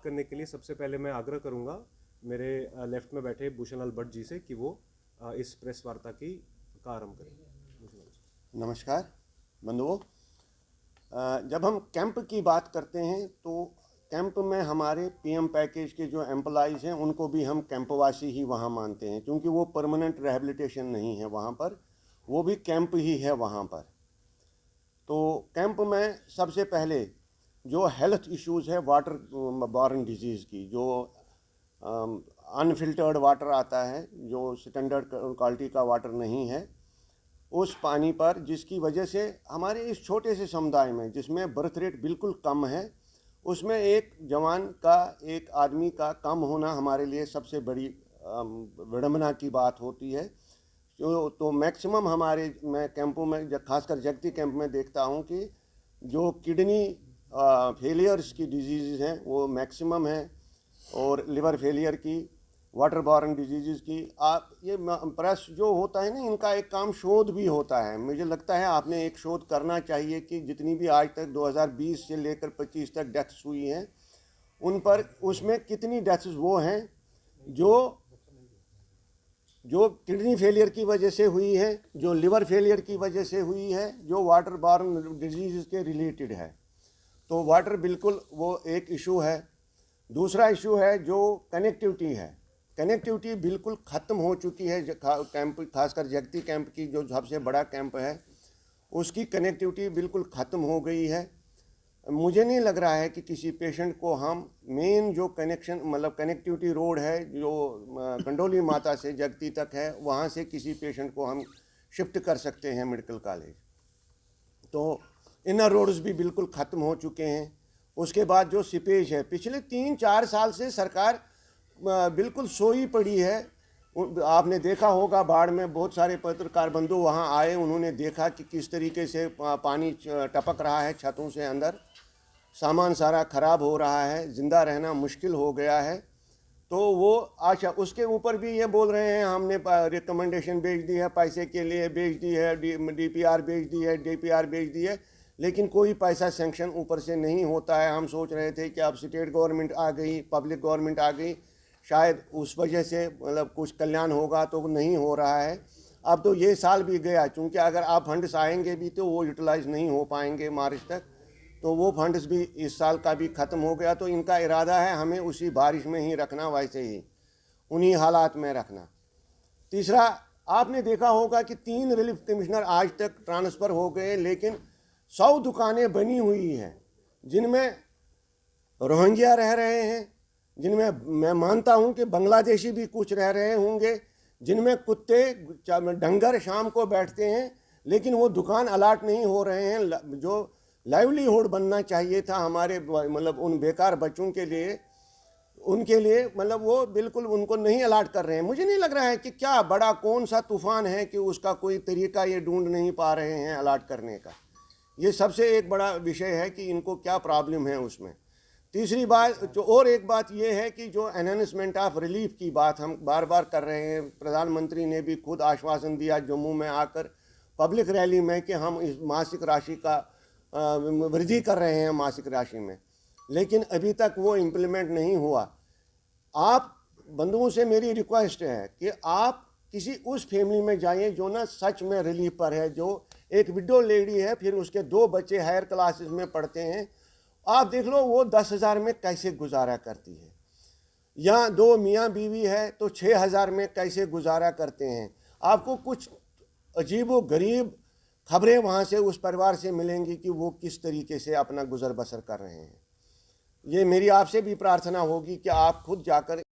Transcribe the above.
करने के लिए सबसे पहले मैं आग्रह करूंगा मेरे लेफ्ट में बैठे भूषण भट्ट जी से कि वो इस प्रेस वार्ता का आरंभ करें। नमस्कार बंधुओं, जब हम कैंप की बात करते हैं तो कैंप में हमारे पीएम पैकेज के जो एम्प्लॉइज हैं उनको भी हम कैंपवासी ही वहाँ मानते हैं, क्योंकि वो परमानेंट रिहेबिलिटेशन नहीं है वहाँ पर, वो भी कैंप ही है वहाँ पर। तो कैंप में सबसे पहले जो हेल्थ इश्यूज़ है वाटर बॉर्न डिजीज़ की, जो अनफिल्टर्ड वाटर आता है, जो स्टैंडर्ड क्वालिटी का वाटर नहीं है, उस पानी पर, जिसकी वजह से हमारे इस छोटे से समुदाय में जिसमें बर्थ रेट बिल्कुल कम है, उसमें एक जवान का, एक आदमी का कम होना हमारे लिए सबसे बड़ी विडंबना की बात होती है। तो मैक्सिमम हमारे, मैं कैंपों में खासकर जगती कैंप में देखता हूँ कि जो किडनी फेलियर्स की डिजीज़ हैं वो मैक्सिमम है, और लिवर फेलियर की, वाटर बॉर्न डिजीज़ की। आप ये प्रेस जो होता है ना, इनका एक काम शोध भी होता है। मुझे लगता है आपने एक शोध करना चाहिए कि जितनी भी आज तक 2020 से लेकर 25 तक डेथ्स हुई हैं उन पर, उसमें कितनी डेथ्स वो हैं जो किडनी फेलियर की वजह से हुई है, जो लिवर फेलियर की वजह से हुई है, जो वाटर बॉर्न डिजीज़ के रिलेटेड है। तो वाटर बिल्कुल वो एक इशू है। दूसरा इशू है जो कनेक्टिविटी है। कनेक्टिविटी बिल्कुल ख़त्म हो चुकी है। कैंप, खासकर जगती कैंप की जो सबसे बड़ा कैंप है, उसकी कनेक्टिविटी बिल्कुल ख़त्म हो गई है। मुझे नहीं लग रहा है कि किसी पेशेंट को हम मेन जो कनेक्शन, मतलब कनेक्टिविटी रोड है जो कंडोली माता से जगती तक है, वहाँ से किसी पेशेंट को हम शिफ्ट कर सकते हैं मेडिकल कॉलेज। तो इनर रोड्स भी बिल्कुल ख़त्म हो चुके हैं। उसके बाद जो सिपेज है, पिछले 3-4 साल से सरकार बिल्कुल सोई पड़ी है। आपने देखा होगा, बाढ़ में बहुत सारे पत्रकार बंधु वहाँ आए, उन्होंने देखा कि किस तरीके से पानी टपक रहा है छतों से अंदर, सामान सारा ख़राब हो रहा है, ज़िंदा रहना मुश्किल हो गया है। तो वो अच्छा, उसके ऊपर भी ये बोल रहे हैं हमने रिकमेंडेशन भेज दी है, पैसे के लिए भेज दी है, डीपीआर भेज दी है, डीपीआर भेज दी है, लेकिन कोई पैसा सेंक्शन ऊपर से नहीं होता है। हम सोच रहे थे कि अब स्टेट गवर्नमेंट आ गई, पब्लिक गवर्नमेंट आ गई, शायद उस वजह से मतलब कुछ कल्याण होगा, तो नहीं हो रहा है। अब तो ये साल भी गया, क्योंकि अगर आप फंड्स आएंगे भी तो वो यूटिलाइज नहीं हो पाएंगे मार्च तक, तो वो फंड्स भी इस साल का भी ख़त्म हो गया। तो इनका इरादा है हमें उसी बारिश में ही रखना, वैसे ही उन्हीं हालात में रखना। तीसरा, आपने देखा होगा कि 3 रिलीफ कमिश्नर आज तक ट्रांसफ़र हो गए, लेकिन 100 दुकानें बनी हुई हैं जिनमें रोहिंग्या रह रहे हैं, जिनमें मैं मानता हूं कि बांग्लादेशी भी कुछ रह रहे होंगे, जिनमें कुत्ते डंगर शाम को बैठते हैं, लेकिन वो दुकान अलाट नहीं हो रहे हैं। जो लाइवलीहुड बनना चाहिए था हमारे, मतलब उन बेकार बच्चों के लिए, उनके लिए, मतलब वो बिल्कुल उनको नहीं अलाट कर रहे हैं। मुझे नहीं लग रहा है कि क्या बड़ा कौन सा तूफान है कि उसका कोई तरीका ये ढूंढ नहीं पा रहे हैं अलाट करने का। ये सबसे एक बड़ा विषय है कि इनको क्या प्रॉब्लम है उसमें। तीसरी बात, जो और एक बात ये है कि जो एनहांसमेंट ऑफ रिलीफ की बात हम बार बार कर रहे हैं, प्रधानमंत्री ने भी खुद आश्वासन दिया जम्मू में आकर पब्लिक रैली में कि हम इस मासिक राशि का वृद्धि कर रहे हैं मासिक राशि में, लेकिन अभी तक वो इम्प्लीमेंट नहीं हुआ। आप बंधुओं से मेरी रिक्वेस्ट है कि आप किसी उस फैमिली में जाइए जो ना सच में रिलीफ पर है, जो एक विडो लेडी है, फिर उसके 2 बच्चे हायर क्लासेस में पढ़ते हैं। आप देख लो वो 10,000 में कैसे गुजारा करती है, या 2 मियाँ बीवी है तो 6,000 में कैसे गुजारा करते हैं। आपको कुछ अजीबो गरीब खबरें वहाँ से उस परिवार से मिलेंगी कि वो किस तरीके से अपना गुजर बसर कर रहे हैं। ये मेरी आपसे भी प्रार्थना होगी कि आप खुद जाकर